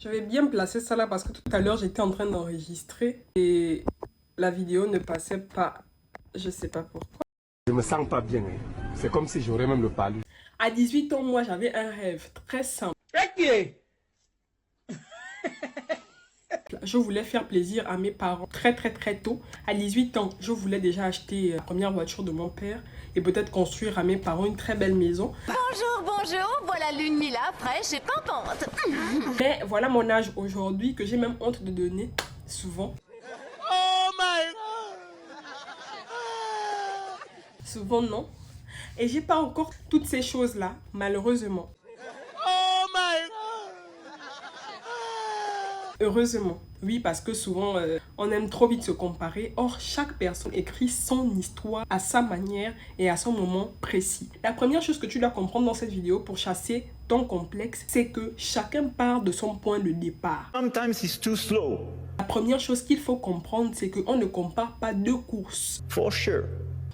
Je vais bien placer ça là parce que tout à l'heure, j'étais en train d'enregistrer et la vidéo ne passait pas. Je sais pas pourquoi. Je me sens pas bien. C'est comme si j'aurais même le palu. À 18 ans, moi, j'avais un rêve très simple. Je voulais faire plaisir à mes parents très tôt. À 18 ans, je voulais déjà acheter la première voiture de mon père et peut-être construire à mes parents une très belle maison. Bonjour, voilà l'une Mila, fraîche et pimpante. Mais voilà mon âge aujourd'hui que j'ai même honte de donner souvent. Oh my God! Souvent non. Et j'ai pas encore toutes ces choses-là, malheureusement. Oh my God! Heureusement, oui, parce que souvent, on aime trop vite se comparer. Or, chaque personne écrit son histoire à sa manière et à son moment précis. La première chose que tu dois comprendre dans cette vidéo pour chasser ton complexe, c'est que chacun part de son point de départ. Sometimes it's too slow. La première chose qu'il faut comprendre, c'est qu'on ne compare pas deux courses. For sure.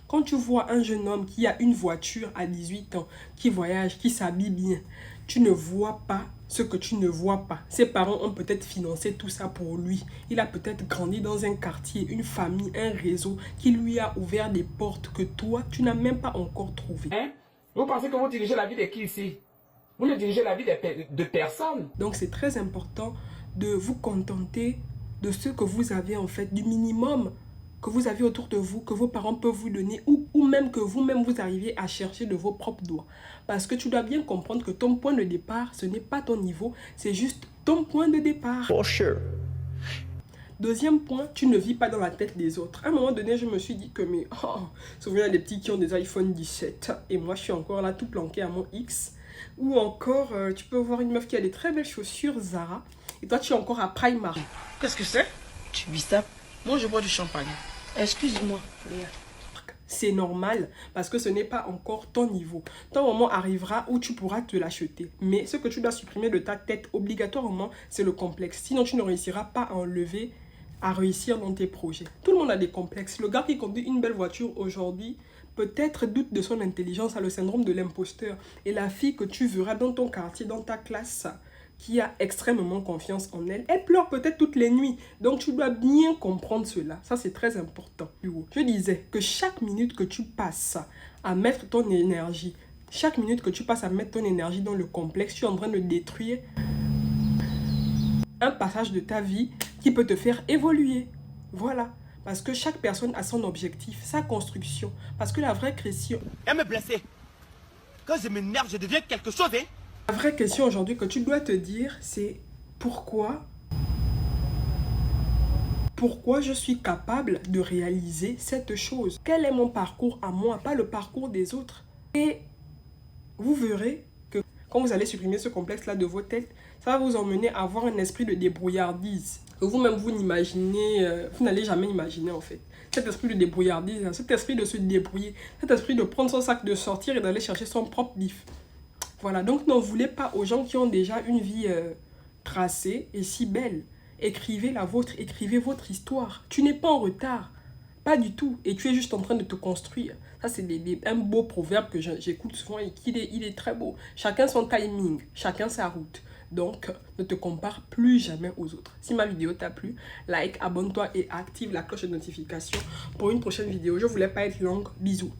Quand tu vois un jeune homme qui a une voiture à 18 ans, qui voyage, qui s'habille bien, tu ne vois pas ce que tu ne vois pas. Ses parents ont peut-être financé tout ça pour lui. Il a peut-être grandi dans un quartier, une famille, un réseau qui lui a ouvert des portes que toi, tu n'as même pas encore trouvées. Hein? Vous pensez que vous dirigez la vie de qui ici? Vous ne dirigez la vie de personne. Donc c'est très important de vous contenter de ce que vous avez en fait, du minimum que vous avez autour de vous, que vos parents peuvent vous donner ou même que vous-même vous arrivez à chercher de vos propres doigts. Parce que tu dois bien comprendre que ton point de départ, ce n'est pas ton niveau, c'est juste ton point de départ. For sure. Deuxième point, tu ne vis pas dans la tête des autres. À un moment donné, je me suis dit que souvent il y a des petits qui ont des iPhone 17 et moi je suis encore là tout planqué à mon X. Ou encore, tu peux voir une meuf qui a des très belles chaussures Zara et toi tu es encore à Primark. Qu'est-ce que c'est? Tu vis ça? Moi, je bois du champagne. Excuse-moi, Léa. C'est normal parce que ce n'est pas encore ton niveau. Ton moment arrivera où tu pourras te l'acheter. Mais ce que tu dois supprimer de ta tête obligatoirement, c'est le complexe. Sinon, tu ne réussiras pas à enlever, à réussir dans tes projets. Tout le monde a des complexes. Le gars qui conduit une belle voiture aujourd'hui, peut-être doute de son intelligence, a le syndrome de l'imposteur. Et la fille que tu verras dans ton quartier, dans ta classe, qui a extrêmement confiance en elle, elle pleure peut-être toutes les nuits. Donc tu dois bien comprendre cela. Ça, c'est très important. Je disais que chaque minute que tu passes à mettre ton énergie, chaque minute que tu passes à mettre ton énergie dans le complexe, tu es en train de détruire un passage de ta vie qui peut te faire évoluer. Voilà. Parce que chaque personne a son objectif, sa construction. Parce que la vraie question... Elle me blessait. Quand je m'énerve, je deviens quelque chose, hein? La vraie question aujourd'hui que tu dois te dire, c'est pourquoi je suis capable de réaliser cette chose? Quel est mon parcours à moi, pas le parcours des autres? Et vous verrez que quand vous allez supprimer ce complexe-là de vos têtes, ça va vous emmener à avoir un esprit de débrouillardise. Que vous-même, vous n'imaginez, vous n'allez jamais imaginer en fait. Cet esprit de débrouillardise, cet esprit de se débrouiller, cet esprit de prendre son sac, de sortir et d'aller chercher son propre bif. Voilà, donc n'en voulez pas aux gens qui ont déjà une vie tracée et si belle. Écrivez la vôtre, écrivez votre histoire. Tu n'es pas en retard, pas du tout. Et tu es juste en train de te construire. Ça, c'est un beau proverbe que j'écoute souvent et il est très beau. Chacun son timing, chacun sa route. Donc, ne te compare plus jamais aux autres. Si ma vidéo t'a plu, like, abonne-toi et active la cloche de notification pour une prochaine vidéo. Je ne voulais pas être longue. Bisous.